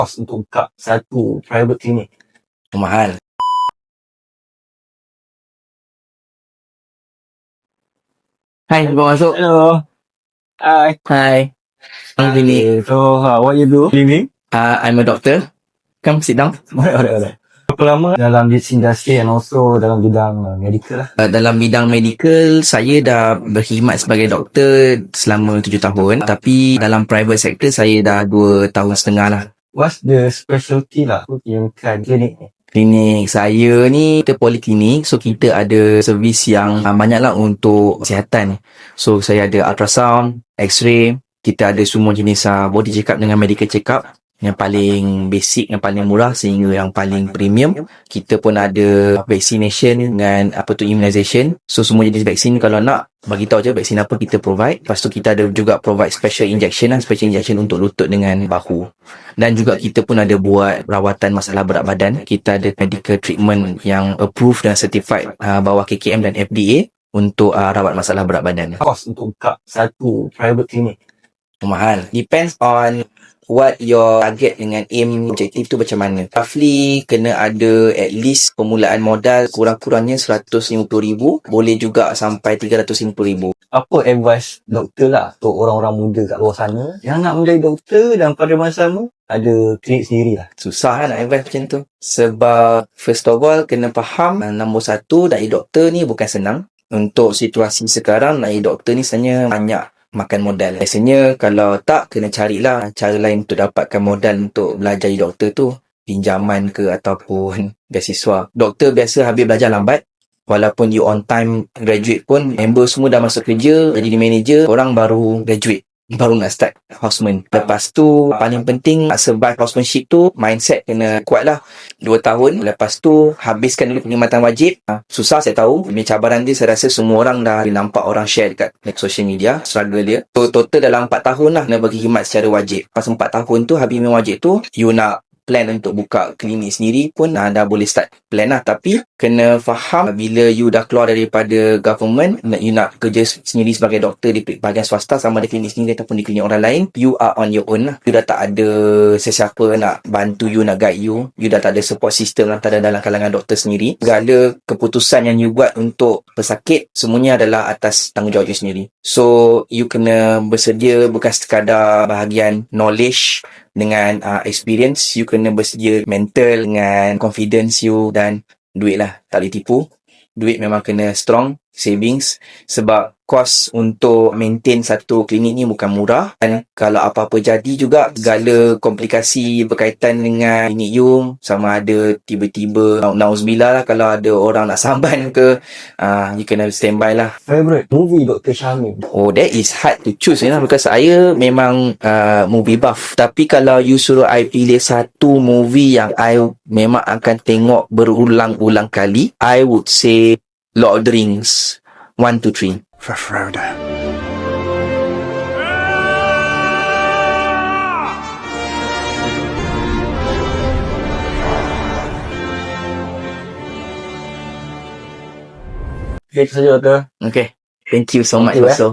kos untuk buka satu private clinic. Mahal. Hai, bawa masuk. Hello. Hi. Hai. Clinic. So, what you do? Clinic? I'm a doctor. Come sit down. Alright. Berapa lama dalam this industry and also dalam bidang medical lah? Dalam bidang medical, saya dah berkhidmat sebagai doktor selama 7 tahun. Tapi dalam private sector, saya dah 2 tahun setengah lah. What's the specialty lah yang klinik ni? Klinik saya ni, kita poliklinik. So, kita ada servis yang banyak lah untuk kesihatan. So, saya ada ultrasound, x-ray. Kita ada semua jenis body check-up dengan medical check-up. Yang paling basic, yang paling murah sehingga yang paling premium. Kita pun ada vaccination dengan immunization. So, semua jenis vaksin kalau nak, bagi tahu je vaksin apa kita provide. Lepas tu kita ada juga provide special injection untuk lutut dengan bahu. Dan juga kita pun ada buat rawatan masalah berat badan. Kita ada medical treatment yang approved dan certified bawah KKM dan FDA untuk rawat masalah berat badan. Kos untuk buka satu private clinic. Mahal. Depends on what your target dengan aim objektif tu macam mana. Roughly kena ada at least permulaan modal kurang-kurangnya 150,000, boleh juga sampai 350,000. Apa advice doktor lah untuk orang-orang muda kat luar sana yang nak menjadi doktor dan pada masa sama ada klinik sendiri lah? Susah nak advice macam tu. Sebab first of all kena faham nombor satu, nak jadi doktor ni bukan senang. Untuk situasi sekarang nak jadi doktor ni sebenarnya banyak makan modal. Biasanya kalau tak, kena carilah cara lain untuk dapatkan modal untuk belajar jadi doktor tu. Pinjaman ke ataupun beasiswa. Doktor biasa habis belajar lambat. Walaupun you on time graduate pun, member semua dah masuk kerja, jadi manager, orang baru graduate. Baru nak start houseman. Lepas tu, paling penting nak survive housemanship tu, mindset kena kuat lah. 2 tahun. Lepas tu, habiskan dulu perkhidmatan wajib. Susah saya tahu. Cabaran dia saya rasa semua orang dah nampak orang share dekat social media, struggle dia. So, total dalam 4 tahun lah kena berkhidmat secara wajib. Pas 4 tahun tu, habis wajib tu, you nak plan untuk buka klinik sendiri pun dah boleh start plan lah. Tapi kena faham bila you dah keluar daripada government, you nak kerja sendiri sebagai doktor di bahagian swasta, sama ada klinik sendiri ataupun di klinik orang lain, you are on your own lah. You dah tak ada sesiapa nak bantu you, nak guide you. You dah tak ada support system lah, tak ada dalam kalangan doktor sendiri. Segala keputusan yang you buat untuk pesakit, semuanya adalah atas tanggungjawab you sendiri. So, you kena bersedia bukan sekadar bahagian knowledge dengan experience, you kena bersedia mental dengan confidence you dan duit lah. Tak boleh tipu. Duit memang kena strong, savings. Sebab kos untuk maintain satu klinik ni bukan murah. Dan kalau apa-apa jadi juga, segala komplikasi berkaitan dengan klinik you, sama ada tiba-tiba nauzubillah lah kalau ada orang nak samban ke, you kena standby lah. Favorite movie Dr. Syamil? Oh, that is hard to choose because saya memang movie buff. Tapi kalau you suruh I pilih satu movie yang I memang akan tengok berulang-ulang kali, I would say Lord of the Rings 1 to 3. For Frodo. Okay, itu saja doktor. Okay. Thank you so much Thank you, also.